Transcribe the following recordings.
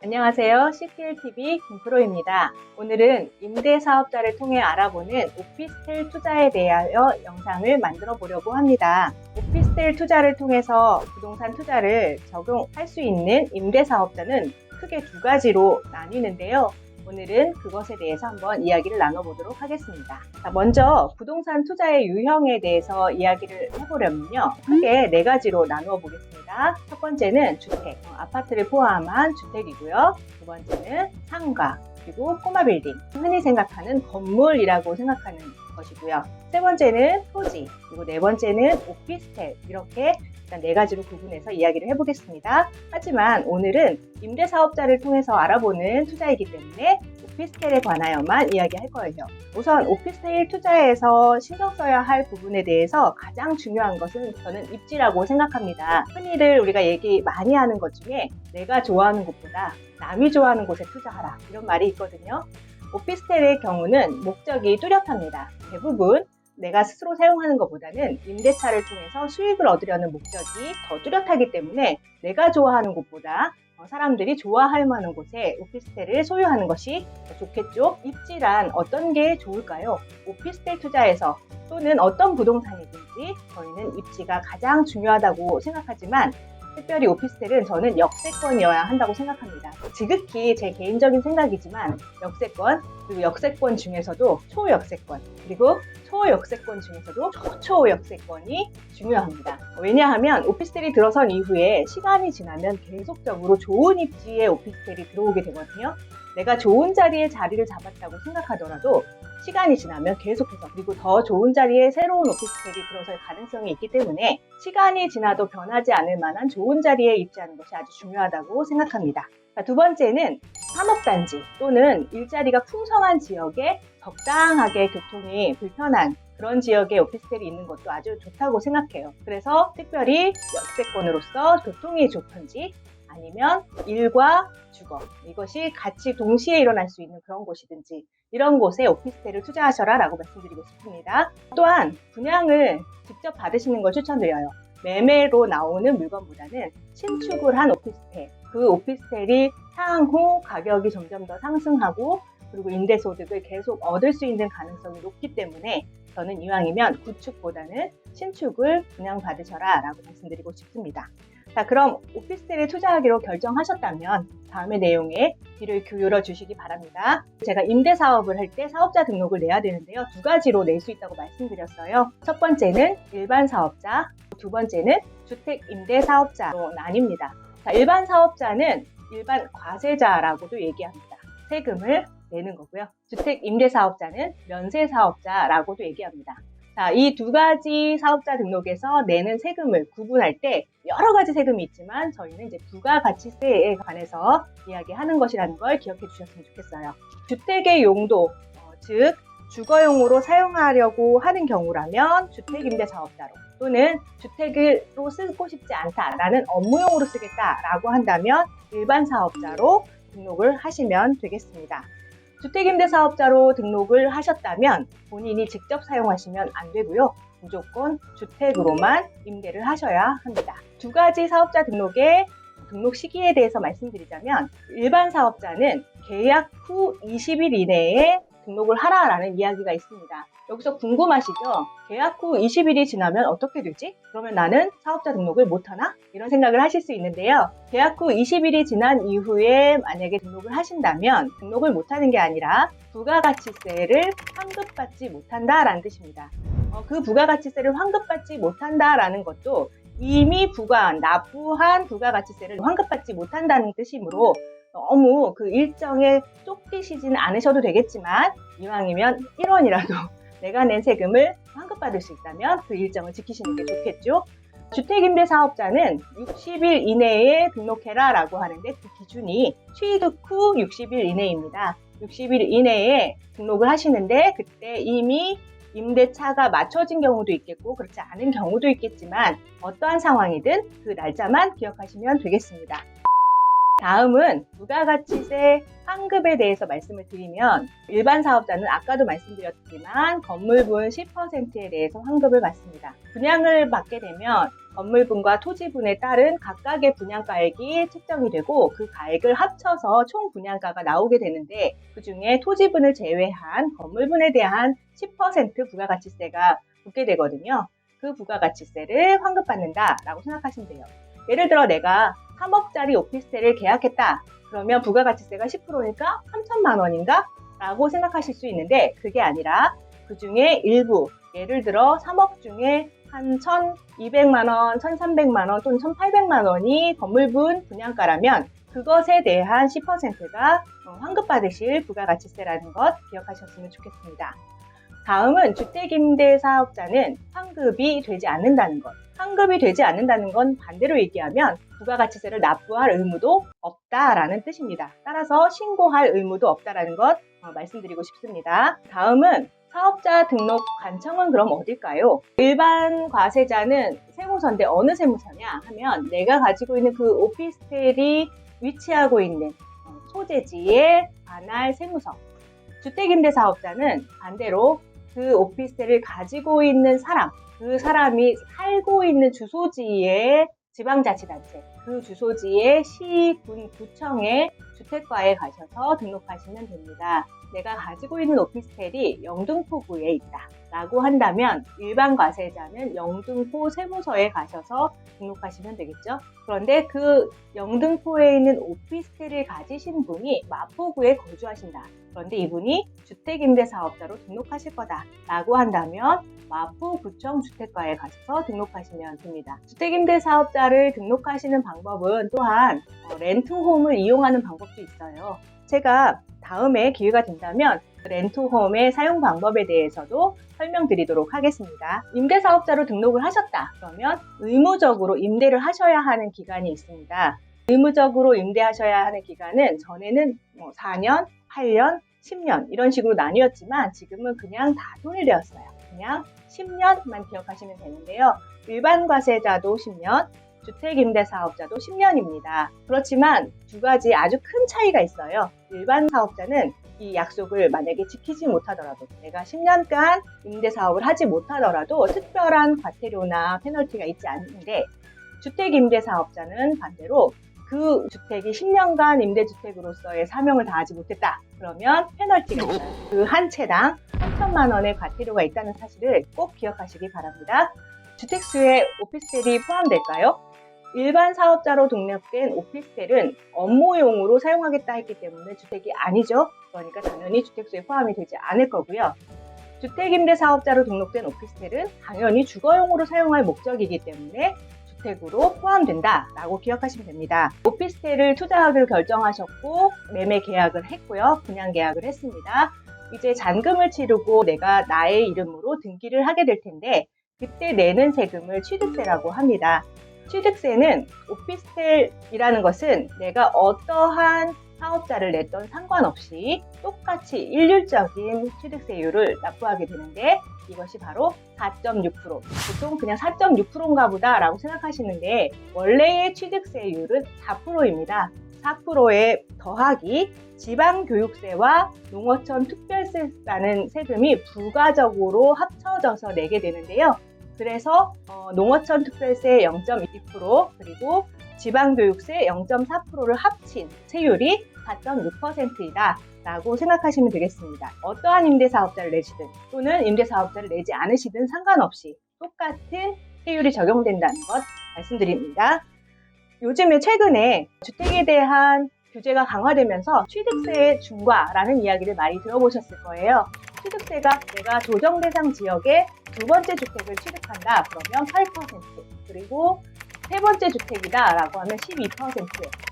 안녕하세요. CTLTV 김프로입니다. 오늘은 임대사업자를 통해 알아보는 오피스텔 투자에 대하여 영상을 만들어 보려고 합니다. 오피스텔 투자를 통해서 부동산 투자를 적용할 수 있는 임대사업자는 크게 두 가지로 나뉘는데요. 오늘은 그것에 대해서 한번 이야기를 나눠보도록 하겠습니다. 먼저 부동산 투자의 유형에 대해서 이야기를 해보려면요. 크게 네 가지로 나누어 보겠습니다. 첫 번째는 주택, 아파트를 포함한 주택이고요. 두 번째는 상가, 그리고 꼬마 빌딩, 흔히 생각하는 건물이라고 생각하는 것이고요. 세 번째는 토지, 그리고 네 번째는 오피스텔, 이렇게 일단 네 가지로 구분해서 이야기를 해보겠습니다. 하지만 오늘은 임대사업자를 통해서 알아보는 투자이기 때문에 오피스텔에 관하여만 이야기할 거예요. 우선 오피스텔 투자에서 신경 써야 할 부분에 대해서 가장 중요한 것은 저는 입지라고 생각합니다. 흔히들 우리가 얘기 많이 하는 것 중에 내가 좋아하는 곳보다 남이 좋아하는 곳에 투자하라, 이런 말이 있거든요. 오피스텔의 경우는 목적이 뚜렷합니다. 대부분 내가 스스로 사용하는 것보다는 임대차를 통해서 수익을 얻으려는 목적이 더 뚜렷하기 때문에 내가 좋아하는 곳보다 사람들이 좋아할 만한 곳에 오피스텔을 소유하는 것이 더 좋겠죠. 입지란 어떤 게 좋을까요? 오피스텔 투자에서 또는 어떤 부동산이든지 저희는 입지가 가장 중요하다고 생각하지만 특별히 오피스텔은 저는 역세권이어야 한다고 생각합니다. 지극히 제 개인적인 생각이지만 역세권, 그리고 역세권 중에서도 초역세권, 그리고 초역세권 중에서도 초초역세권이 중요합니다. 왜냐하면 오피스텔이 들어선 이후에 시간이 지나면 계속적으로 좋은 입지의 오피스텔이 들어오게 되거든요. 내가 좋은 자리에 자리를 잡았다고 생각하더라도 시간이 지나면 계속해서, 그리고 더 좋은 자리에 새로운 오피스텔이 들어설 가능성이 있기 때문에 시간이 지나도 변하지 않을 만한 좋은 자리에 입지하는 것이 아주 중요하다고 생각합니다. 두 번째는 산업단지 또는 일자리가 풍성한 지역에 적당하게 교통이 불편한 그런 지역에 오피스텔이 있는 것도 아주 좋다고 생각해요. 그래서 특별히 역세권으로서 교통이 좋든지 아니면 일과 주거, 이것이 같이 동시에 일어날 수 있는 그런 곳이든지 이런 곳에 오피스텔을 투자하셔라 라고 말씀드리고 싶습니다. 또한 분양을 직접 받으시는 걸 추천드려요. 매매로 나오는 물건보다는 신축을 한 오피스텔, 그 오피스텔이 향후 가격이 점점 더 상승하고 그리고 임대소득을 계속 얻을 수 있는 가능성이 높기 때문에 저는 이왕이면 구축보다는 신축을 분양받으셔라 라고 말씀드리고 싶습니다. 자, 그럼 오피스텔에 투자하기로 결정하셨다면 다음의 내용에 귀를 기울여 주시기 바랍니다. 제가 임대사업을 할 때 사업자 등록을 내야 되는데요. 두 가지로 낼 수 있다고 말씀드렸어요. 첫 번째는 일반 사업자, 두 번째는 주택임대사업자로 나뉩니다. 자, 일반 사업자는 일반 과세자라고도 얘기합니다. 세금을 내는 거고요. 주택임대사업자는 면세사업자라고도 얘기합니다. 자, 이 두 가지 사업자 등록에서 내는 세금을 구분할 때 여러 가지 세금이 있지만 저희는 이제 부가가치세에 관해서 이야기하는 것이라는 걸 기억해 주셨으면 좋겠어요. 주택의 용도, 즉 주거용으로 사용하려고 하는 경우라면 주택임대사업자로, 또는 주택으로 쓰고 싶지 않다라는 업무용으로 쓰겠다라고 한다면 일반 사업자로 등록을 하시면 되겠습니다. 주택임대사업자로 등록을 하셨다면 본인이 직접 사용하시면 안 되고요. 무조건 주택으로만 임대를 하셔야 합니다. 두 가지 사업자 등록의 등록 시기에 대해서 말씀드리자면 일반 사업자는 계약 후 20일 이내에 등록을 하라라는 이야기가 있습니다. 여기서 궁금하시죠? 계약 후 20일이 지나면 어떻게 되지? 그러면 나는 사업자 등록을 못하나? 이런 생각을 하실 수 있는데요. 계약 후 20일이 지난 이후에 만약에 등록을 하신다면 등록을 못하는 게 아니라 부가가치세를 환급받지 못한다라는 뜻입니다. 그 부가가치세를 환급받지 못한다라는 것도 이미 납부한 부가가치세를 환급받지 못한다는 뜻이므로 너무 그 일정에 쫓기시지는 않으셔도 되겠지만 이왕이면 1원이라도 내가 낸 세금을 환급받을 수 있다면 그 일정을 지키시는 게 좋겠죠. 주택임대사업자는 60일 이내에 등록해라 라고 하는데 그 기준이 취득 후 60일 이내입니다. 60일 이내에 등록을 하시는데 그때 이미 임대차가 맞춰진 경우도 있겠고 그렇지 않은 경우도 있겠지만 어떠한 상황이든 그 날짜만 기억하시면 되겠습니다. 다음은 부가가치세 환급에 대해서 말씀을 드리면 일반 사업자는 아까도 말씀드렸지만 건물분 10%에 대해서 환급을 받습니다. 분양을 받게 되면 건물분과 토지분에 따른 각각의 분양가액이 책정이 되고 그 가액을 합쳐서 총 분양가가 나오게 되는데 그 중에 토지분을 제외한 건물분에 대한 10% 부가가치세가 붙게 되거든요. 그 부가가치세를 환급받는다라고 생각하시면 돼요. 예를 들어 내가 3억짜리 오피스텔을 계약했다. 그러면 부가가치세가 10%니까 3천만 원인가? 라고 생각하실 수 있는데 그게 아니라 그 중에 일부, 예를 들어 3억 중에 한 1,200만 원, 1,300만 원 또는 1,800만 원이 건물분 분양가라면 그것에 대한 10%가 환급받으실 부가가치세라는 것 기억하셨으면 좋겠습니다. 다음은 주택임대사업자는 환급이 되지 않는다는 것. 환급이 되지 않는다는 건 반대로 얘기하면 부가가치세를 납부할 의무도 없다라는 뜻입니다. 따라서 신고할 의무도 없다라는 것 말씀드리고 싶습니다. 다음은 사업자 등록 관청은 그럼 어딜까요? 일반 과세자는 세무서인데 어느 세무서냐 하면 내가 가지고 있는 그 오피스텔이 위치하고 있는 소재지에 관할 세무서. 주택임대사업자는 반대로 그 오피스텔을 가지고 있는 사람, 그 사람이 살고 있는 주소지의 지방자치단체, 그 주소지의 시, 군, 구청의 주택과에 가셔서 등록하시면 됩니다. 내가 가지고 있는 오피스텔이 영등포구에 있다 라고 한다면 일반 과세자는 영등포 세무서에 가셔서 등록하시면 되겠죠. 그런데 그 영등포에 있는 오피스텔을 가지신 분이 마포구에 거주하신다. 그런데 이분이 주택임대사업자로 등록하실 거다 라고 한다면 마포구청 주택과에 가셔서 등록하시면 됩니다. 주택임대사업자를 등록하시는 방법은 또한 렌트홈을 이용하는 방법도 있어요. 제가 다음에 기회가 된다면 렌트홈의 사용 방법에 대해서도 설명드리도록 하겠습니다. 임대사업자로 등록을 하셨다. 그러면 의무적으로 임대를 하셔야 하는 기간이 있습니다. 의무적으로 임대하셔야 하는 기간은 전에는 4년, 8년, 10년 이런 식으로 나뉘었지만 지금은 그냥 다 통일되었어요. 그냥 10년만 기억하시면 되는데요. 일반 과세자도 10년, 주택임대사업자도 10년입니다. 그렇지만 두 가지 아주 큰 차이가 있어요. 일반 사업자는 이 약속을 만약에 지키지 못하더라도 내가 10년간 임대사업을 하지 못하더라도 특별한 과태료나 페널티가 있지 않는데 주택임대사업자는 반대로 그 주택이 10년간 임대주택으로서의 사명을 다하지 못했다. 그러면 페널티가 있어요. 그 한 채당 3천만 원의 과태료가 있다는 사실을 꼭 기억하시기 바랍니다. 주택수에 오피스텔이 포함될까요? 일반 사업자로 등록된 오피스텔은 업무용으로 사용하겠다 했기 때문에 주택이 아니죠. 그러니까 당연히 주택수에 포함이 되지 않을 거고요. 주택임대사업자로 등록된 오피스텔은 당연히 주거용으로 사용할 목적이기 때문에 주택으로 포함된다라고 기억하시면 됩니다. 오피스텔을 투자하기로 결정하셨고 매매 계약을 했고요. 분양 계약을 했습니다. 이제 잔금을 치르고 내가 나의 이름으로 등기를 하게 될 텐데 그때 내는 세금을 취득세라고 합니다. 취득세는 오피스텔이라는 것은 내가 어떠한 사업자를 냈던 상관없이 똑같이 일률적인 취득세율을 납부하게 되는데 이것이 바로 4.6%. 보통 그냥 4.6%인가 보다 라고 생각하시는데 원래의 취득세율은 4%입니다. 4%에 더하기 지방교육세와 농어촌 특별세라는 세금이 부가적으로 합쳐져서 내게 되는데요. 그래서 농어촌 특별세 0.2% 그리고 지방교육세 0.4%를 합친 세율이 4.6%이다 라고 생각하시면 되겠습니다. 어떠한 임대사업자를 내시든 또는 임대사업자를 내지 않으시든 상관없이 똑같은 세율이 적용된다는 것 말씀드립니다. 요즘에 최근에 주택에 대한 규제가 강화되면서 취득세의 중과라는 이야기를 많이 들어보셨을 거예요. 취득세가 내가 조정 대상 지역에 두 번째 주택을 취득한다 그러면 8% 그리고 세 번째 주택이다 라고 하면 12%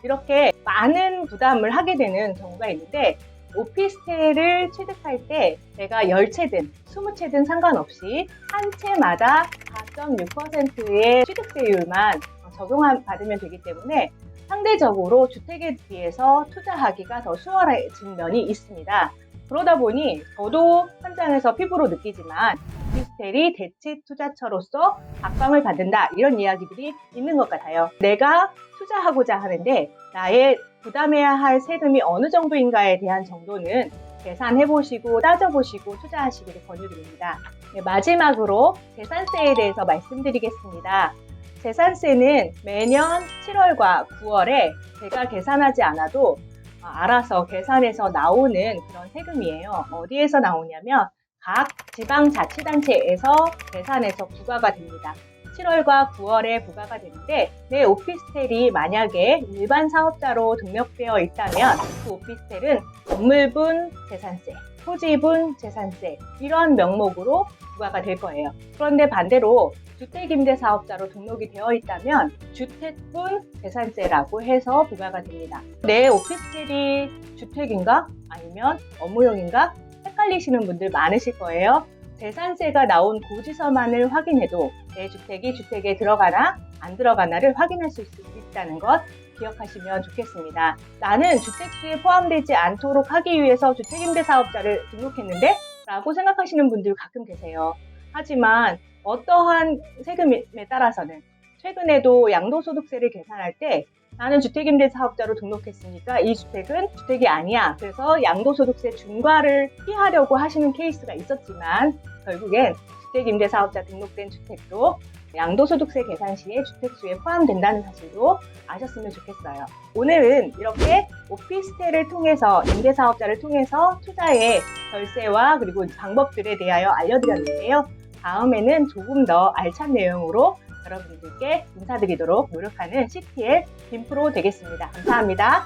이렇게 많은 부담을 하게 되는 경우가 있는데 오피스텔을 취득할 때 내가 10채든 20채든 상관없이 한 채마다 4.6%의 취득세율만 적용받으면 되기 때문에 상대적으로 주택에 비해서 투자하기가 더 수월해진 면이 있습니다. 그러다 보니 저도 현장에서 피부로 느끼지만 오피스텔이 대체 투자처로서 각광을 받는다 이런 이야기들이 있는 것 같아요. 내가 투자하고자 하는데 나의 부담해야 할 세금이 어느 정도인가에 대한 정도는 계산해보시고 따져보시고 투자하시기를 권유드립니다. 네, 마지막으로 재산세에 대해서 말씀드리겠습니다. 재산세는 매년 7월과 9월에 제가 계산하지 않아도 알아서 계산해서 나오는 그런 세금이에요. 어디에서 나오냐면 각 지방자치단체에서 계산해서 부과가 됩니다. 7월과 9월에 부과가 되는데 내 오피스텔이 만약에 일반 사업자로 등록되어 있다면 그 오피스텔은 건물분 재산세, 토지분 재산세 이런 명목으로 부과가 될 거예요. 그런데 반대로 주택임대사업자로 등록이 되어 있다면 주택분 재산세라고 해서 부과가 됩니다. 내 오피스텔이 주택인가? 아니면 업무용인가? 헷갈리시는 분들 많으실 거예요. 재산세가 나온 고지서만을 확인해도 내 주택이 주택에 들어가나 안 들어가나를 확인할 수 있다는 것 기억하시면 좋겠습니다. 나는 주택수에 포함되지 않도록 하기 위해서 주택임대사업자를 등록했는데? 라고 생각하시는 분들 가끔 계세요. 하지만 어떠한 세금에 따라서는 최근에도 양도소득세를 계산할 때 나는 주택임대사업자로 등록했으니까 이 주택은 주택이 아니야. 그래서 양도소득세 중과를 피하려고 하시는 케이스가 있었지만 결국엔 주택임대사업자 등록된 주택도 양도소득세 계산 시에 주택수에 포함된다는 사실도 아셨으면 좋겠어요. 오늘은 이렇게 오피스텔을 통해서 임대사업자를 통해서 투자의 절세와 그리고 방법들에 대하여 알려드렸는데요. 다음에는 조금 더 알찬 내용으로 여러분들께 인사드리도록 노력하는 CTL 김프로 되겠습니다. 감사합니다.